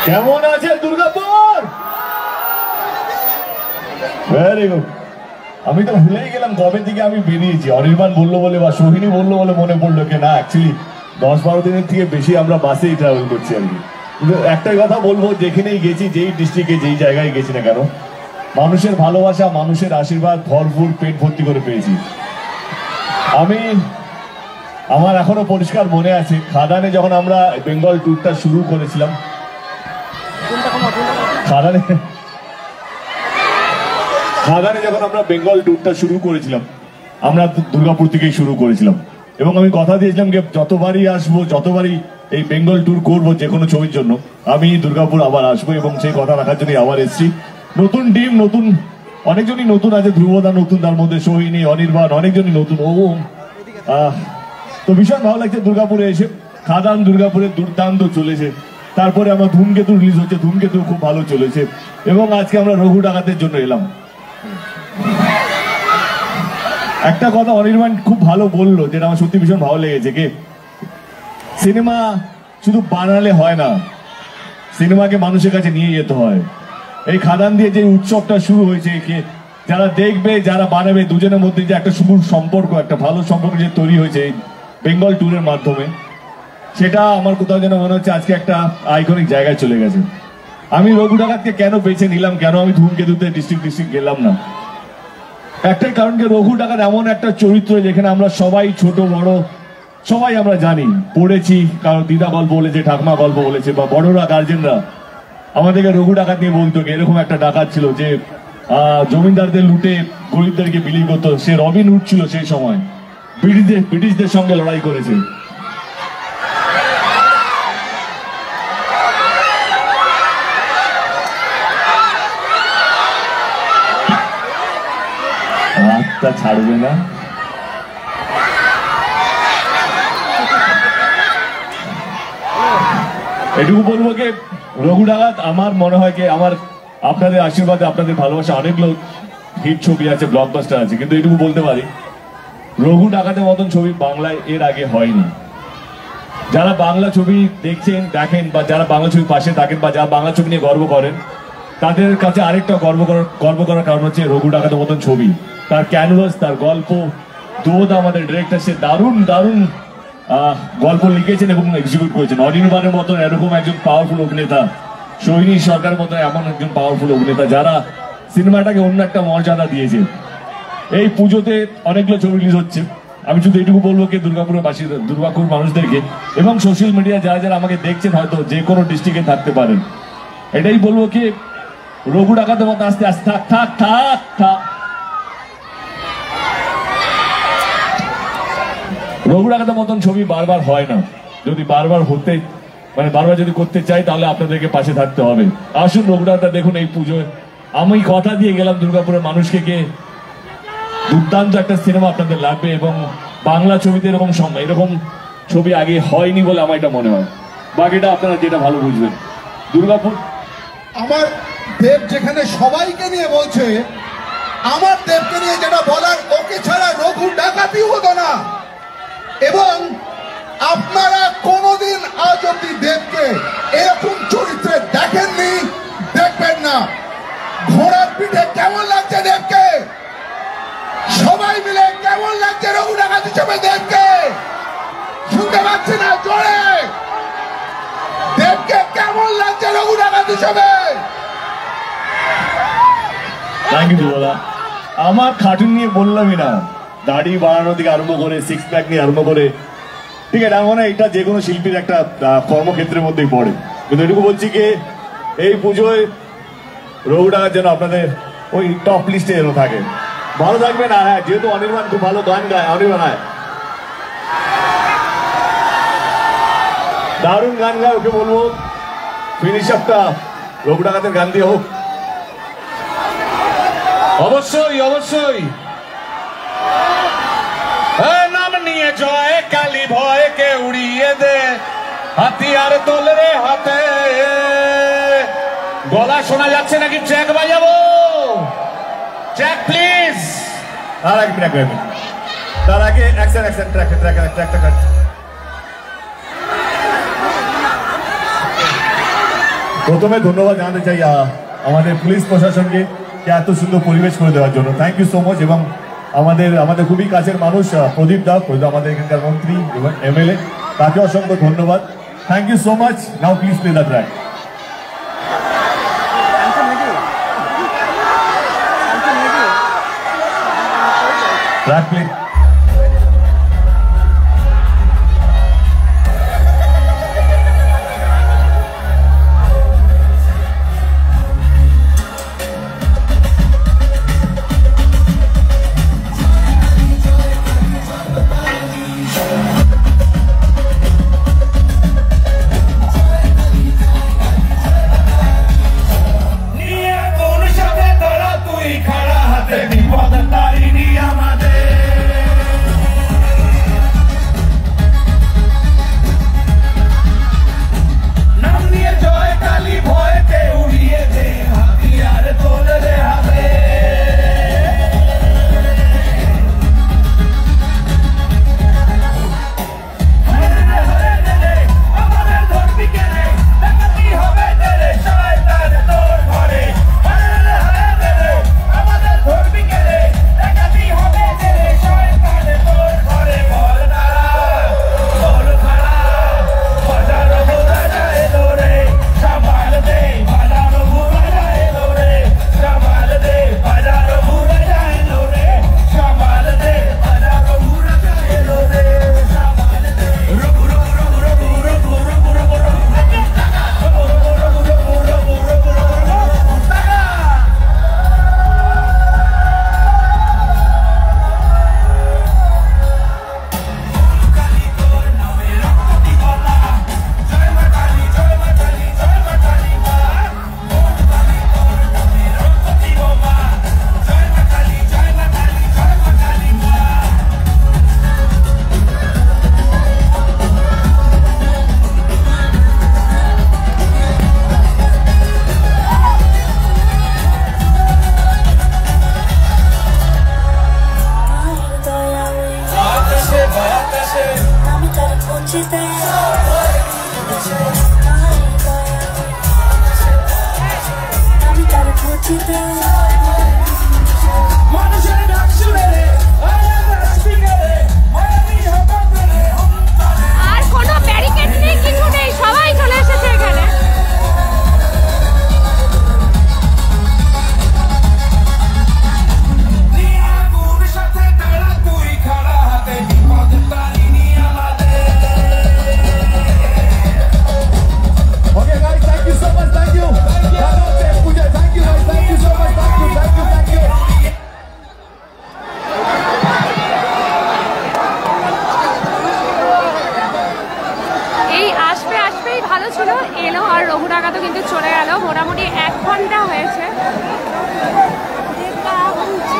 কেমন আছে দুর্গাপুর? Very good. আমি তো ভুলেই গেলাম কবে থেকে আমি বেরিয়েছি। অনির্বাণ বললো বলে বা সোহিনী বললো বলে মনে পড়লো কি না, অ্যাকচুয়ালি 10-12 দিনের থেকে বেশি আমরা বাসেই ট্রাভেল করছি আর কি। কিন্তু একটাই কথা বলবো, যেখানেই গেছি, যেই ডিস্ট্রিক্টে যেই জায়গায় গেছি না কেন, মানুষের ভালোবাসা, মানুষের আশীর্বাদ ভরপুর পেট ভর্তি করে পেয়েছি। আমার এখনো পরিষ্কার মনে আছে, খাদানে যখন আমরা বেঙ্গল ট্যুরটা শুরু করেছিলাম, খাদানে যখন আমরা বেঙ্গল ট্যুরটা শুরু করেছিলাম, আমরা দুর্গাপুর থেকেই শুরু করেছিলাম এবং আমি কথা দিয়েছিলাম যে যতবারই আসবো, যতবারই এই বেঙ্গল ট্যুর করবো যে কোনো ছবির জন্য, আমি দুর্গাপুর আবার আসবো এবং সেই কথা রাখার জন্য আবার এসেছি। নতুন টিম, নতুন অনেকজনই নতুন আছে, ধ্রুবদা নতুন, তার মধ্যে সোহিনী, অনির্বাণ, অনেকজনই নতুন। তো ভীষণ ভালো লাগছে দুর্গাপুরে এসে। খাদান দুর্গাপুরে দুর্দান্ত চলেছে, তারপরে আমার ধূমকেতু রিলিজ হচ্ছে, ধূমকেতু খুব ভালো চলেছে এবং আজকে আমরা রঘু ডাকাতের জন্য এলাম। একটা কথা অনির্বাণ খুব ভালো বললো, যেটা আমার সত্যি ভীষণ ভালো লেগেছে, যে সিনেমা শুধু বানালে হয় না, সিনেমাকে মানুষের কাছে নিয়ে যেতে হয়। এই খাদান দিয়ে যে উৎসবটা শুরু হয়েছে, যারা দেখবে, যারা বানাবে, দুজনের মধ্যে যে একটা শুভ সম্পর্ক, একটা ভালো সম্পর্ক যে তৈরি হয়েছে এই বেঙ্গল ট্যুরের মাধ্যমে, সেটা আমার কোথাও যেন মনে হচ্ছে আজকে একটা আইকনিক জায়গায় চলে গেছে। আমি রঘু ডাকাতকে কেন বেছে নিলাম, কেন আমি ধূমকেতুতে ডিস্ট্রিক্ট গেলাম না, একটাই কারণ, রঘু ডাকাত এমন একটা চরিত্র যেখানে আমরা সবাই, ছোট বড় সবাই আমরা জানি, পড়েছি, কারণ দিদা গল্প বলেছে, ঠাকুমা গল্প বলেছে, বা বড়রা গার্জেনরা আমাদেরকে রঘু ডাকাত নিয়ে বলতো, এরকম একটা ডাকাত ছিল যে জমিদারদের লুটে গরিবদেরকে বিলি করতো। সে রবিন হুড ছিল সেই সময়, ব্রিটিশদের সঙ্গে লড়াই করেছে। হাতটা ছাড়বে না। এটুকু বলবো কি, রঘু ডাকাত আমার মনে হয় কি, আমার আপনাদের আশীর্বাদে, আপনাদের ভালোবাসা, অনেকগুলো হিট ছবি আছে, ব্লকবাস্টার আছে, কিন্তু এটুকু বলতে পারি, রঘু ডাকাতের মতন ছবি বাংলায় এর আগে হয়নি। যারা বাংলা ছবি দেখছেন, দেখেন, বা যারা বাংলা ছবির পাশে থাকেন, বা যারা বাংলা ছবি নিয়ে গর্ব করেন, তাদের কাছে আরেকটা গর্ব করার কারণ হচ্ছে রঘু ডাকাতের মতন ছবি, তার ক্যানভাস, তার গল্প। দোদা আমাদের ডিরেক্টর, সে দারুণ দারুণ গল্প লিখেছেন এবং এক্সিকিউট করেছেন। অনির্বাণের মতন এরকম একজন পাওয়ারফুল অভিনেতা, সোহিনী সরকারের মতন এমন একজন পাওয়ারফুল অভিনেতা, যারা সিনেমাটাকে অন্য একটা মর্যাদা দিয়েছে। এই পুজোতে অনেকগুলো ছবি রিলিজ হচ্ছে। আমি শুধু এটুকু বলবো কি, দুর্গাপুর মানুষদেরকে এবং সোশ্যাল মিডিয়া যারা যারা আমাকে দেখছেন, হয়তো যে কোনো ডিস্ট্রিক্টে থাকতে পারেন, এটাই বলবো কি, রঘু ডাকাতের মতো আস্তে আস্তে থাক। রঘু ডাকাতের মতন ছবি বারবার হয় না। যদি বারবার যদি করতে চাই, তাহলে আপনাদেরকে পাশে থাকতে হবে। আসুন রঘু ডাকাত দেখুন এই পুজোয়। আমি কথা দিয়ে গেলাম দুর্গাপুরের মানুষকে, দুর্দান্ত একটা সিনেমা আপনাদের লাগবে এবং বাংলা ছবিতে এরকম ছবি আগে হয়নি বলে আমার এটা মনে হয়। বাকিটা আপনারা যেটা ভালো বুঝবেন। দুর্গাপুর আমার দেব যেখানে সবাইকে নিয়ে বলছে, আমার দেবকে নিয়ে যেটা বলার, ওকে ছাড়া রঘু ডাকাতি হতো না। এবং আপনারা কোনোদিন আজ অব্দি দেবকে এরকম চরিত্রে দেখেননি, দেখবেন না। ঘোড়ার পিঠে কেমন লাগছে দেবকে? সবাই মিলে কেমন লাগছে রঘু ডাকাত হিসেবে দেবকে? শুনতে পাচ্ছি না, জোরে দেবকে কেমন লাগছে রঘু ডাকাত হিসেবে? থ্যাংক ইউ দুলাল। আমার খাটুন নিয়ে বললামই না, দাড়ি বাড়ানো থেকে আরম্ভ করে সিক্স প্যাক নিয়ে আরম্ভ করে, ঠিক আছে, আমার মনে হয় এটা যে কোনো শিল্পীর একটা কর্মক্ষেত্রের মধ্যেই পড়ে। কিন্তু এটুকু বলছি কি, এই পুজোয় রঘু ডাকাত যেন আপনাদের ওই টপ লিস্টে যেন থাকে। ভালো থাকবেন। আর হ্যাঁ, যেহেতু অনির্বাণ খুব ভালো গান গায়, অনির্বাণ দারুণ গান গায়, ওকে বলবো ফিনিশ আপটা রঘু ডাকাতের গান দিয়ে হোক। অবশ্যই অবশ্যই। নাম নিয়ে জয় কালী ভয়কে উড়িয়ে দে, হাতিয়ার তোল রে হাতে। গলা শোনা যাচ্ছে নাকি? ট্র্যাক বাজাবো, ট্র্যাক প্লিজ। তার আগে তার আগে ট্র্যাকটা কাট। প্রথমে ধন্যবাদ জানাতে চাই আমাদের পুলিশ প্রশাসনকে এত সুন্দর পরিবেশ করে দেওয়ার জন্য। Thank you so much. এবং আমাদের খুবই কাছের মানুষ প্রদীপ দা, আমাদের এখানকার মন্ত্রী এবং এমএলএ, তাকে অসংখ্য ধন্যবাদ। Thank you so much. Now please play the track. Track play.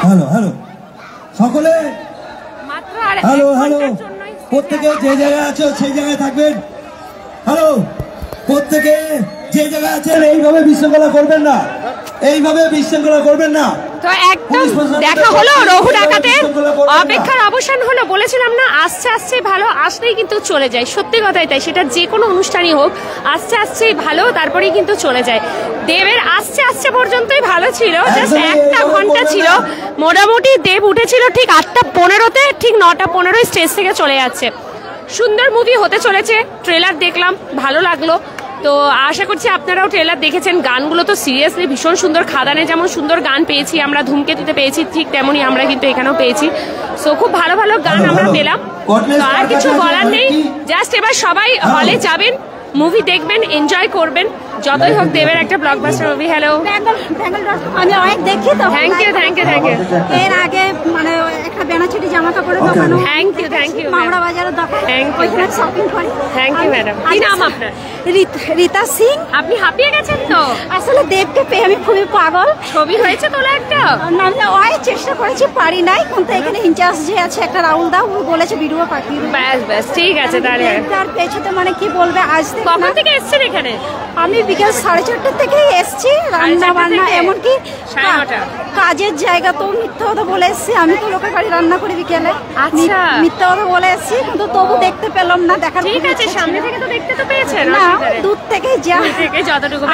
Hello hello সকলে, হ্যালো হ্যালো, প্রত্যেকে যে জায়গায় আছো সেই জায়গায় থাকবেন। হ্যালো প্রত্যেকে যে জায়গায় আছেন এইভাবে বিশৃঙ্খলা করবেন না, এইভাবে বিশৃঙ্খলা করবেন না। তো একদম দেখা হলো রঘু ডাকাতের অপেক্ষার অবসান হলো। বলেছিলাম না আস্তে আস্তে ভালো, আসলেই কিন্তু চলে যায়। সত্যি কথাই তাই, সেটা যে কোনো অনুষ্ঠানই হোক আস্তে আস্তে ভালো, তারপরেই কিন্তু চলে যায়। দেবের আস্তে আস্তে পর্যন্তই ভালো ছিল, জাস্ট একটা ঘন্টা ছিল মোটামুটি। দেব উঠেছিল ঠিক 8:15-তে, ঠিক 9:15 স্টেজ থেকে চলে যাচ্ছে। সুন্দর মুভি হতে চলেছে, ট্রেলার দেখলাম ভালো লাগলো। তো আশা করছি আপনারাও ট্রেলার দেখেছেন। গানগুলো তো সিরিয়াসলি ভীষণ সুন্দর। খাদানে যেমন সুন্দর গান পেয়েছি আমরা, ধূমকেতুতে পেয়েছি, ঠিক তেমনই আমরা কিন্তু এখানেও পেয়েছি। সো খুব ভালো ভালো গান আমরা পেলাম। তো আর কিছু বলার নেই, জাস্ট এবার সবাই হলে যাবেন, মুভি দেখবেন, এনজয় করবেন। যতই হোক দেবের একটা ব্লকবাস্টার মুভি। হ্যালো, আমি অনেক দেখি তো। Thank you thank you thank you. এর আগে মানে একটা বেনাচিটি জামা কাপড়ের দোকান, thank you thank you. Mamra বাজারের দোকান, থ্যাংক ইউ, ওইখানে শপিং করি। Thank you madam. কি নাম আপনার? রীতা সিং। আপনি হাঁপিয়ে গেছেন তো? আসলে দেবকে পেয়ে আমি খুবই পাগল। ছবি হয়েছে তোলা একটা? না, ওই চেষ্টা করেছি, পারি নাই। কিন্তু এখানে ইনচার্জ যে আছে একটা রাহুল দা, ও বলেছে ভিডিও পাঠিয়ে দিন। ব্যাস ব্যাস, ঠিক আছে তাহলে। তার পেছতে মানে কি বলবে, আজ কখন থেকে এসেছেন এখানে? আমি বিকেল 4:30 থেকেই এসছি। রান্না বান্না এমনকি কাজের জায়গা তো মিথ্যা কথা বলে এসছি। আমি তো লোকের বাড়ি রান্না করি বিকেলে। আচ্ছা, মিথ্যা কথা বলে এসছি, কিন্তু তবু দেখতে পেলাম না। দেখার ঠিক আছে, সামনে থেকে তো দেখতে তো পেয়েছেন। না, দূর থেকে যা থেকে যতটুকু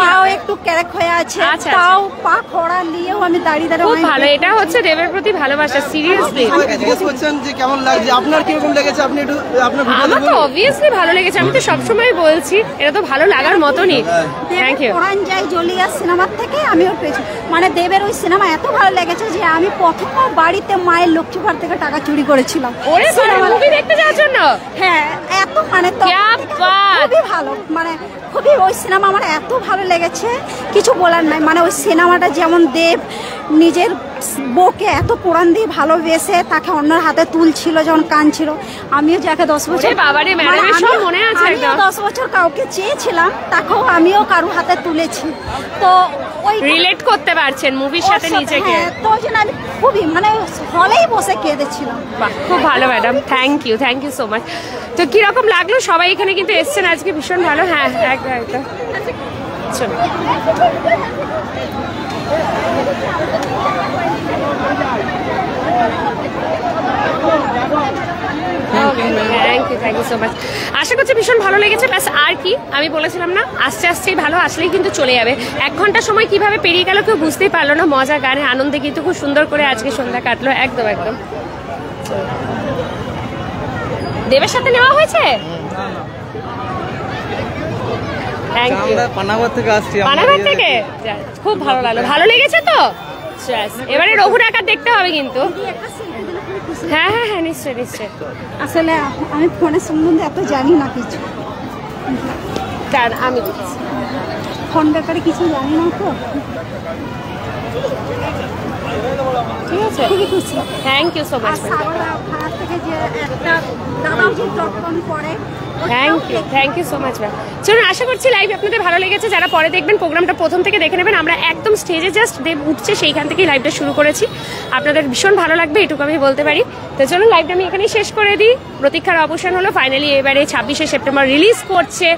পাও একটু ক্যারেক হয়ে আছে, তাও পা খোড়া নিয়েও আমি দাঁড়িয়ে খুব ভালো। এটা হচ্ছে দেবের প্রতি ভালোবাসা, সিরিয়াসলি। জিজ্ঞেস করছেন যে কেমন লাগছে, আপনার কিরকম লেগেছে? আপনি একটু আপনার আমার তো অবভিয়াসলি ভালো লেগেছে, আমি তো সবসময় বলছি এটা তো ভালো লাগার মতনই। Thank you. কোরআন যাই জলিয়া সিনেমার থেকে আমিও পেয়েছি, মানে দেবের ওই সিনেমা এত ভালো লেগেছে যে আমি প্রথম বাড়িতে মায়ের লক্ষ্মীবার থেকে টাকা চুরি করেছিলাম ওরে মুভি দেখতে যাওয়ার জন্য। হ্যাঁ, এত মানে খুবই ভালো, মানে খুবই ওই সিনেমা আমার এত ভালো লেগেছে, কিছু বলার নাই। মানে ওই সিনেমাটা যেমন দেব নিজের বউকে এত কোরআন দিয়ে ভালোবেসে তাকে অন্যের হাতে তুলছিল, যখন কাঁদছিল। আমিও যাকে 10 বছর 10 বছর কাউকে চেয়েছিলাম, তাকেও আমিও কারো হাতে তুলেছি। তো ওই রিলেট করতে পারছেন মুভির সাথে নিজেকে। তো ওই জন্য আমি খুবই মানে হলেই বসে কেঁদেছিলাম। খুব ভালো madam, thank you so much. তো কিরকম লাগলো? সবাই এখানে কিন্তু এসছেন আজকে, ভীষণ ভালো। হ্যাঁ একদম একদম। চলো, থ্যাংক ইউ সো মাচ। আশা করছি ভীষণ ভালো লেগেছে। ব্যাস আর কি, আমি বলেছিলাম না আস্তে আস্তেই ভালো, আসলেই কিন্তু চলে যাবে। 1 ঘন্টা সময় কিভাবে পেরিয়ে গেল কেউ বুঝতেই পারলো না। মজা, গানে, আনন্দে কিন্তু খুব সুন্দর করে আজকে সন্ধ্যা কাটলো। একদম একদম। দেবের সাথে নেওয়া হয়েছে? পানাগড় থেকে আসছি। পানাগড় থেকে? খুব ভালো লাগলো। ভালো লেগেছে তো? এবারে রঘু ডাকাত দেখতে হবে কিন্তু। হ্যাঁ হ্যাঁ হ্যাঁ, নিশ্চয়ই নিশ্চয়ই। আসলে আমি ফোনের সম্বন্ধে এত জানি না কিছু, আমি ফোন ব্যাপারে কিছু জানি না তো। ঠিক আছে, খুবই খুশি। Thank you so much. থেকে যে একটা দাদাও যে যত্ন করে, thank you so much ma'am. চলুন, আশা করছি লাইভ আপনাদের ভালো লেগেছে। যারা পরে দেখবেন প্রোগ্রামটা প্রথম থেকে দেখে নেবেন। আমরা একদম স্টেজে জাস্ট দেব উঠছে সেইখান থেকেই লাইভটা শুরু করেছি। আপনাদের ভীষণ ভালো লাগবে, এটুকু আমি বলতে পারি। তো চলুন, লাইভটা আমি এখানেই শেষ করে দিই। প্রতীক্ষার অবসান হলো। ফাইনালি এবারে 26শে সেপ্টেম্বর রিলিজ করছে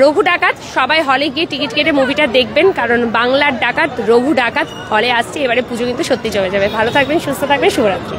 রঘু ডাকাত। সবাই হলে গিয়ে টিকিট কেটে মুভিটা দেখবেন, কারণ বাংলার ডাকাত রঘু ডাকাত হলে আসছে। এবারে পুজো কিন্তু সত্যি জমে যাবে। ভালো থাকবেন, সুস্থ থাকবেন, শুভরাত্রি।